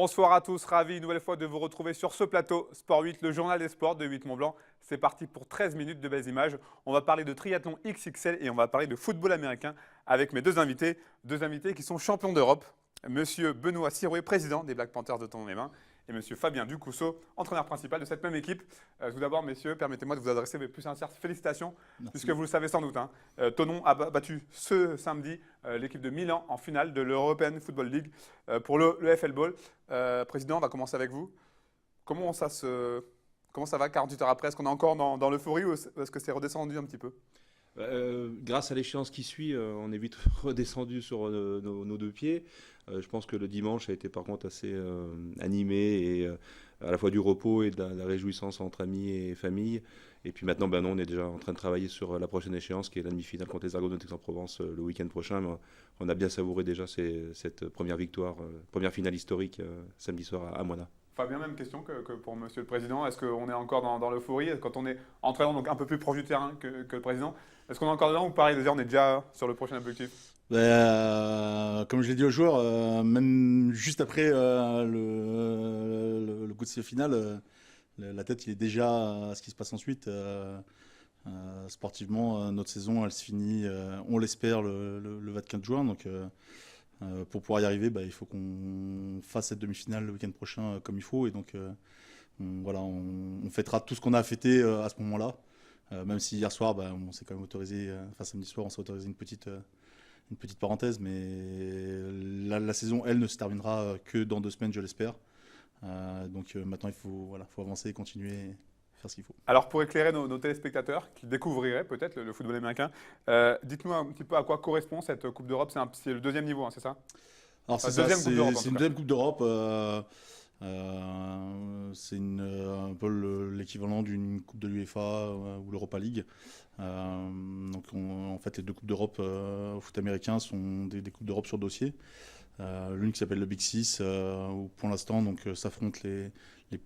Bonsoir à tous, ravi une nouvelle fois de vous retrouver sur ce plateau. Sport 8, le journal des sports de 8 Mont-Blanc. C'est parti pour 13 minutes de belles images. On va parler de triathlon XXL et on va parler de football américain avec mes deux invités qui sont champions d'Europe. Monsieur Benoît Sirouet, président des Black Panthers de Tonon-les-Mains, et monsieur Fabien Ducousseau, entraîneur principal de cette même équipe. Tout d'abord, messieurs, permettez-moi de vous adresser mes plus sincères félicitations, puisque vous le savez sans doute, Tonon a battu ce samedi l'équipe de Milan en finale de l'European Football League pour le FL Ball. Président, on va commencer avec vous. Comment ça va 48 heures après? Est-ce qu'on est encore dans l'euphorie ou est-ce que c'est redescendu un petit peu? Grâce à l'échéance qui suit, on est vite redescendu sur nos deux pieds. Je pense que le dimanche a été par contre assez animé et à la fois du repos et de la réjouissance entre amis et famille. Et puis maintenant, non, on est déjà en train de travailler sur la prochaine échéance qui est la demi-finale contre les Argonauts d'Aix-en-Provence le week-end prochain. Mais on a bien savouré déjà cette première victoire, première finale historique samedi soir à Moina. Fabien, même question que pour Monsieur le Président. Est-ce qu'on est encore dans l'euphorie quand on est entraîneur, donc un peu plus proche du terrain que le Président? Est-ce qu'on est encore dedans ou pareil, déjà, on est déjà sur le prochain objectif? Comme je l'ai dit aux joueurs, même juste après le coup de sifflet final, la tête il est déjà à ce qui se passe ensuite. Sportivement, notre saison elle se finit, on l'espère, le 24 juin. Donc pour pouvoir y arriver, il faut qu'on fasse cette demi-finale le week-end prochain comme il faut. Et donc on fêtera tout ce qu'on a à fêter à ce moment-là. Même si hier soir, on s'est quand même autorisé, samedi soir, on s'est autorisé une petite parenthèse, mais la saison, elle, ne se terminera que dans 2 semaines, je l'espère. Donc maintenant, il faut avancer et continuer et faire ce qu'il faut. Alors, pour éclairer nos téléspectateurs qui découvriraient peut-être le football américain, dites-nous un petit peu à quoi correspond cette Coupe d'Europe. C'est le deuxième niveau, c'est ça? Alors, c'est une deuxième Coupe d'Europe. C'est un peu l'équivalent d'une Coupe de l'UEFA ou l'Europa League. Donc en fait, les 2 Coupes d'Europe au foot américain sont des Coupes d'Europe sur dossier. L'une qui s'appelle le Big Six, où pour l'instant s'affrontent les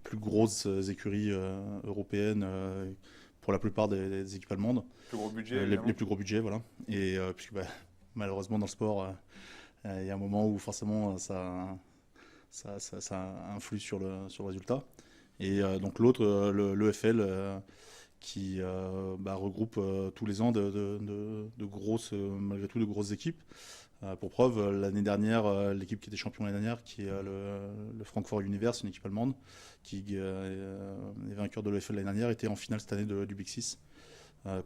plus grosses écuries européennes pour la plupart des équipes allemandes. Plus gros budget, les plus gros budgets, voilà. Et puisque malheureusement dans le sport, il y a un moment où forcément ça influe sur le résultat. Et donc l'autre, le EFL, qui regroupe tous les ans malgré tout de grosses équipes. Pour preuve, l'année dernière, l'équipe qui était champion l'année dernière, qui est le Francfort Universe, une équipe allemande, qui est vainqueur de l'EFL l'année dernière, était en finale cette année du Big Six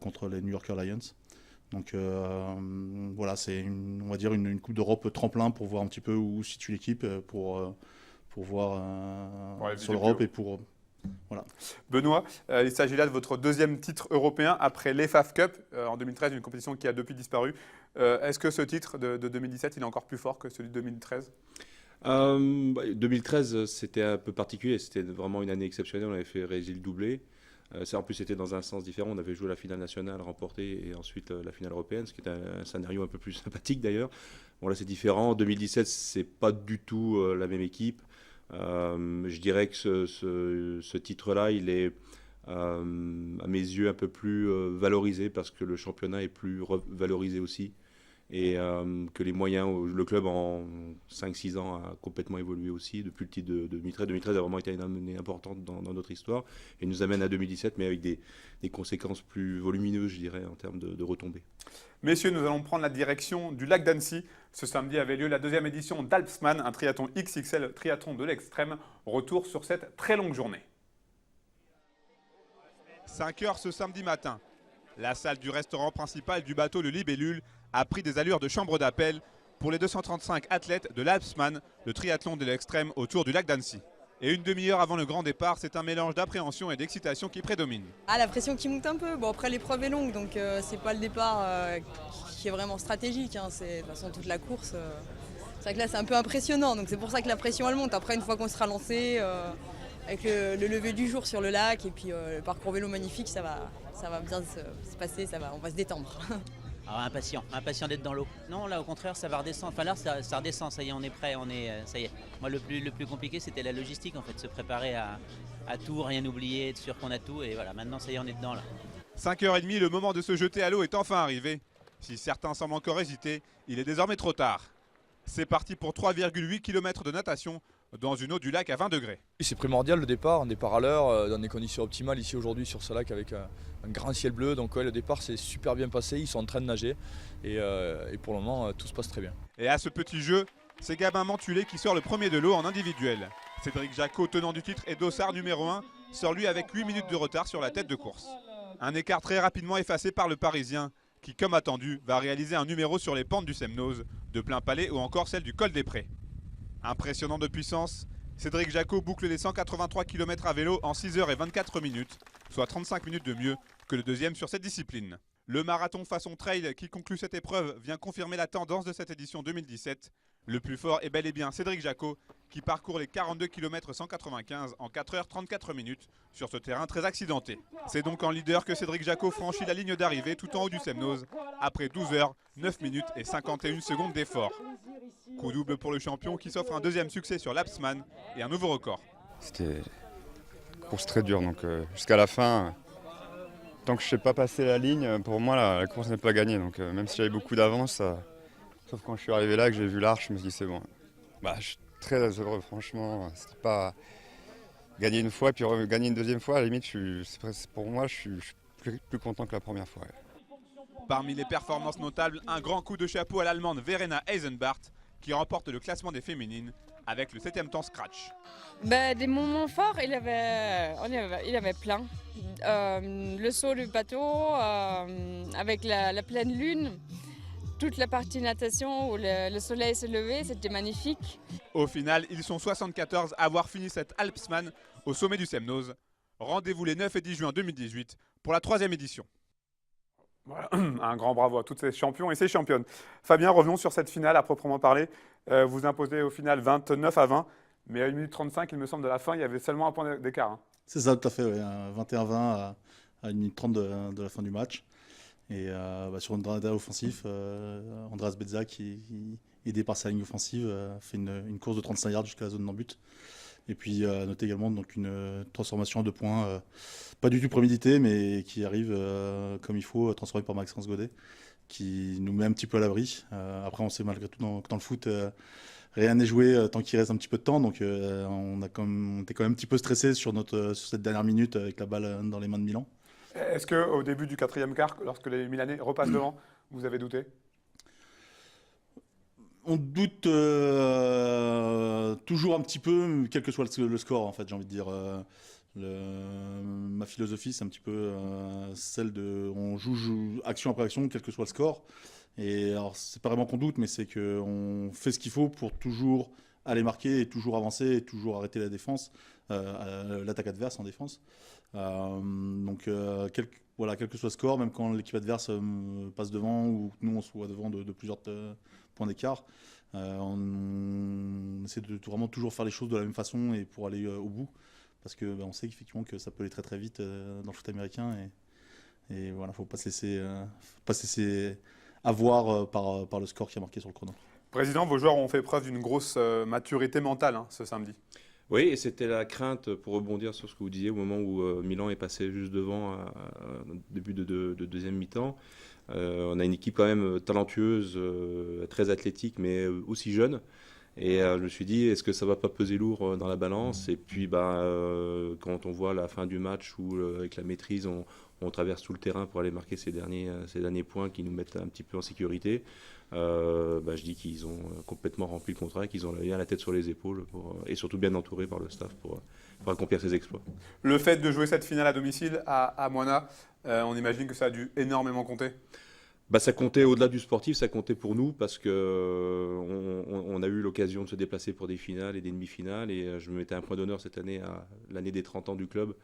contre les New Yorker Lions. Donc c'est on va dire une Coupe d'Europe tremplin pour voir un petit peu où situe l'équipe, pour voir sur l'Europe et pour... Voilà. Benoît, il s'agit là de votre deuxième titre européen après l'EFAF Cup en 2013, une compétition qui a depuis disparu. Est-ce que ce titre de 2017, il est encore plus fort que celui de 2013? 2013, c'était un peu particulier. C'était vraiment une année exceptionnelle. On avait fait réaliser le doublé. En plus, c'était dans un sens différent. On avait joué la finale nationale remportée et ensuite la finale européenne, ce qui était un scénario un peu plus sympathique d'ailleurs. Bon, là, c'est différent. En 2017, c'est pas du tout la même équipe. Je dirais que ce titre-là, il est à mes yeux un peu plus valorisé parce que le championnat est plus valorisé aussi et que les moyens, le club en 5-6 ans a complètement évolué aussi depuis le titre de 2013. 2013 a vraiment été une année importante dans notre histoire et nous amène à 2017 mais avec des conséquences plus volumineuses, je dirais, en termes de retombées. Messieurs, nous allons prendre la direction du lac d'Annecy. Ce samedi avait lieu la 2e édition d'Alpsman, un triathlon XXL, triathlon de l'extrême. Retour sur cette très longue journée. 5 heures ce samedi matin. La salle du restaurant principal du bateau Le Libellule a pris des allures de chambre d'appel pour les 235 athlètes de l'Alpsman, le triathlon de l'extrême autour du lac d'Annecy. Et une demi-heure avant le grand départ, c'est un mélange d'appréhension et d'excitation qui prédomine. La pression qui monte un peu. Bon, après l'épreuve est longue, donc c'est pas le départ qui est vraiment stratégique. C'est de toute façon toute la course. C'est vrai que là c'est un peu impressionnant, donc c'est pour ça que la pression elle monte. Après une fois qu'on sera lancé, avec le lever du jour sur le lac et puis le parcours vélo magnifique, ça va bien se passer, on va se détendre. Alors impatient d'être dans l'eau. Non, là au contraire, ça va redescendre. Enfin là, ça redescend, ça y est, on est prêt, ça y est. Moi, le plus compliqué, c'était la logistique, en fait, se préparer à tout, rien oublier, être sûr qu'on a tout. Et voilà, maintenant, ça y est, on est dedans, là. 5h30, le moment de se jeter à l'eau est enfin arrivé. Si certains semblent encore hésiter, il est désormais trop tard. C'est parti pour 3,8 km de natation dans une eau du lac à 20 degrés. C'est primordial le départ, un départ à l'heure, dans des conditions optimales ici aujourd'hui sur ce lac avec un grand ciel bleu. Donc ouais, le départ s'est super bien passé, ils sont en train de nager et pour le moment tout se passe très bien. Et à ce petit jeu, c'est Gabin Mantulé qui sort le premier de l'eau en individuel. Cédric Jacot, tenant du titre et dossard numéro 1, sort lui avec 8 minutes de retard sur la tête de course. Un écart très rapidement effacé par le Parisien qui, comme attendu, va réaliser un numéro sur les pentes du Semnoz, de Plein Palais ou encore celle du col des Prés. Impressionnant de puissance, Cédric Jacot boucle les 183 km à vélo en 6h24 minutes, soit 35 minutes de mieux que le deuxième sur cette discipline. Le marathon façon trail qui conclut cette épreuve vient confirmer la tendance de cette édition 2017. Le plus fort est bel et bien Cédric Jacot qui parcourt les 42 km 195 en 4h34 minutes sur ce terrain très accidenté. C'est donc en leader que Cédric Jacot franchit la ligne d'arrivée tout en haut du Semnoz après 12 h, 9 minutes et 51 secondes d'effort. Coup double pour le champion qui s'offre un deuxième succès sur l'Apsman et un nouveau record. C'était une course très dure, donc jusqu'à la fin, tant que je ne sais pas passer la ligne, pour moi la course n'est pas gagnée. Donc même si j'avais beaucoup d'avance, sauf quand je suis arrivé là que j'ai vu l'arche, je me suis dit c'est bon. Je suis très heureux, franchement. C'était pas gagner une fois puis gagner une deuxième fois, à la limite, pour moi je suis plus content que la première fois. Ouais. Parmi les performances notables, un grand coup de chapeau à l'Allemande Verena Eisenbart qui remporte le classement des féminines avec le 7e temps scratch. Des moments forts, il avait plein. Le saut du bateau avec la pleine lune, toute la partie natation où le soleil se levait, c'était magnifique. Au final, ils sont 74 à avoir fini cette Alpsman au sommet du Semnoz. Rendez-vous les 9 et 10 juin 2018 pour la 3e édition. Voilà, un grand bravo à tous ces champions et ces championnes. Fabien, revenons sur cette finale à proprement parler. Vous imposez au final 29 à 20, mais à 1 minute 35, il me semble, de la fin, il y avait seulement un point d'écart. Hein. C'est ça, tout à fait, ouais. 21-20 à 1 minute 30 de la fin du match. Et sur une drada offensif, Andreas Bezza, qui aidé par sa ligne offensive, fait une course de 35 yards jusqu'à la zone d'en-but. Et puis notez également donc, une transformation à 2 points, pas du tout préméditée, mais qui arrive comme il faut, transformée par Maxence Godet, qui nous met un petit peu à l'abri. Après, on sait malgré tout dans le foot, rien n'est joué tant qu'il reste un petit peu de temps. Donc on était quand même un petit peu stressé sur cette dernière minute avec la balle dans les mains de Milan. Est-ce qu'au début du 4e quart, lorsque les Milanais repassent devant, vous avez douté ? On doute toujours un petit peu, quel que soit le score, en fait, j'ai envie de dire. Ma philosophie, c'est un petit peu celle de on joue action après action, quel que soit le score. Et alors, c'est pas vraiment qu'on doute, mais c'est qu'on fait ce qu'il faut pour toujours aller marquer et toujours avancer et toujours arrêter la défense, l'attaque adverse en défense. Quel que soit le score, même quand l'équipe adverse passe devant ou que nous on soit devant de plusieurs points d'écart, on essaie de vraiment toujours faire les choses de la même façon et pour aller au bout, parce que on sait qu'effectivement que ça peut aller très très vite dans le foot américain et voilà, faut pas se laisser avoir par le score qui a marqué sur le chrono. Président, vos joueurs ont fait preuve d'une grosse maturité mentale ce samedi. Oui, et c'était la crainte, pour rebondir sur ce que vous disiez, au moment où Milan est passé juste devant, début de deuxième mi-temps. On a une équipe quand même talentueuse, très athlétique, mais aussi jeune. Et je me suis dit, est-ce que ça va pas peser lourd dans la balance ? Et puis, quand on voit la fin du match où, avec la maîtrise, on traverse tout le terrain pour aller marquer ces derniers points qui nous mettent un petit peu en sécurité, je dis qu'ils ont complètement rempli le contrat, qu'ils ont bien la tête sur les épaules et surtout bien entourés par le staff pour accomplir ces exploits. Le fait de jouer cette finale à domicile à Moina, on imagine que ça a dû énormément compter. Ça comptait au-delà du sportif, ça comptait pour nous parce qu'on a eu l'occasion de se déplacer pour des finales et des demi-finales et je me mettais un point d'honneur cette année à l'année des 30 ans du club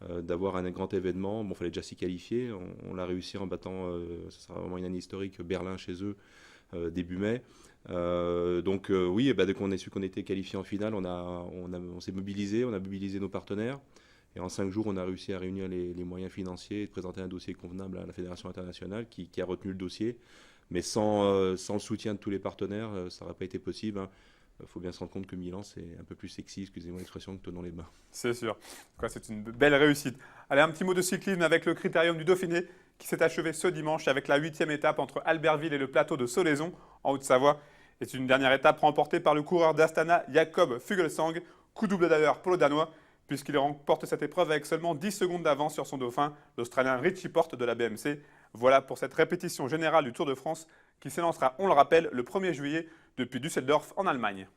d'avoir un grand événement. Bon, il fallait déjà s'y qualifier, on l'a réussi en battant, ce sera vraiment une année historique, Berlin chez eux début mai. Oui, dès qu'on a su qu'on était qualifié en finale, on s'est mobilisé, on a mobilisé nos partenaires. Et en 5 jours, on a réussi à réunir les moyens financiers et de présenter un dossier convenable à la Fédération internationale qui a retenu le dossier. Mais sans le soutien de tous les partenaires, ça n'aurait pas été possible. Il faut bien se rendre compte que Milan, c'est un peu plus sexy, excusez-moi l'expression, que tenons les mains. C'est sûr. C'est une belle réussite. Allez, un petit mot de cyclisme avec le Critérium du Dauphiné qui s'est achevé ce dimanche avec la 8e étape entre Albertville et le plateau de Solaison en Haute-Savoie. Et c'est une dernière étape remportée par le coureur d'Astana, Jakob Fuglsang. Coup double d'ailleurs pour le Danois, puisqu'il remporte cette épreuve avec seulement 10 secondes d'avance sur son dauphin, l'Australien Richie Porte de la BMC. Voilà pour cette répétition générale du Tour de France qui s'élancera, on le rappelle, le 1er juillet depuis Düsseldorf en Allemagne.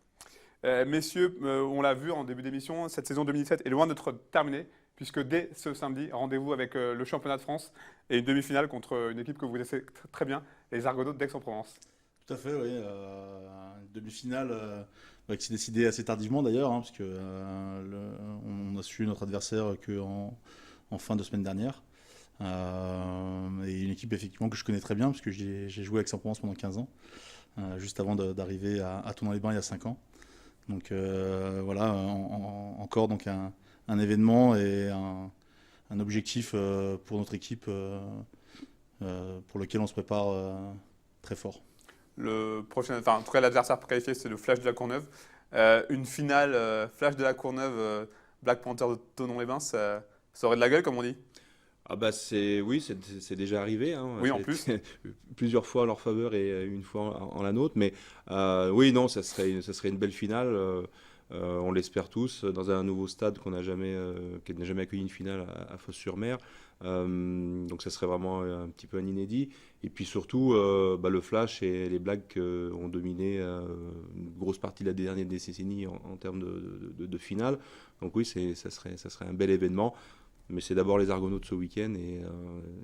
Messieurs, on l'a vu en début d'émission, cette saison 2017 est loin d'être terminée, puisque dès ce samedi, rendez-vous avec le championnat de France et une demi-finale contre une équipe que vous connaissez très bien, les Argonautes d'Aix-en-Provence. Tout à fait, oui. Une demi-finale qui s'est décidée assez tardivement d'ailleurs, parce que on a su notre adversaire qu'en fin de semaine dernière. Et une équipe effectivement que je connais très bien, parce que j'ai joué à Aix-en-Provence pendant 15 ans, juste avant d'arriver à Tournon-les-Bains il y a 5 ans. Donc voilà, encore donc un événement et un objectif pour notre équipe pour lequel on se prépare très fort. Le prochain, en tout cas l'adversaire qualifié, c'est le Flash de la Courneuve. Une finale Flash de la Courneuve, Black Panther de Thonon-les-Bains, ça aurait de la gueule comme on dit. Ah bah oui, c'est déjà arrivé. Hein. Oui, en plus. Plusieurs fois en leur faveur et une fois en la nôtre. Mais oui, non, ça serait une belle finale. On l'espère tous, dans un nouveau stade qui n'a jamais accueilli une finale à Fos-sur-Mer. Donc ça serait vraiment un petit peu un inédit. Et puis surtout, le Flash et les Blacks ont dominé une grosse partie de la dernière décennie en termes de finale. Donc oui, ça serait un bel événement. Mais c'est d'abord les Argonautes ce week-end et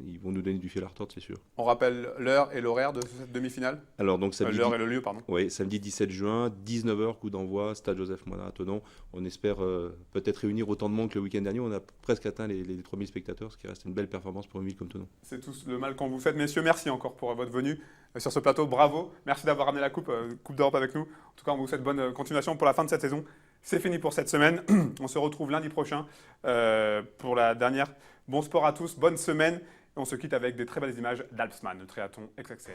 ils vont nous donner du fil à retordre, c'est sûr. On rappelle l'heure et l'horaire de cette demi-finale. Alors donc samedi, l'heure et le lieu, pardon. Oui, samedi 17 juin, 19h, coup d'envoi, stade Joseph-Moina à Thonon. On espère peut-être réunir autant de monde que le week-end dernier. On a presque atteint les 3000 spectateurs, ce qui reste une belle performance pour une ville comme Thonon. C'est tout le mal qu'on vous fait. Messieurs, merci encore pour votre venue sur ce plateau. Bravo. Merci d'avoir ramené la Coupe d'Europe avec nous. En tout cas, on vous souhaite bonne continuation pour la fin de cette saison. C'est fini pour cette semaine. On se retrouve lundi prochain pour la dernière. Bon sport à tous, bonne semaine. Et on se quitte avec des très belles images d'Alpsman, le triathlon XXL.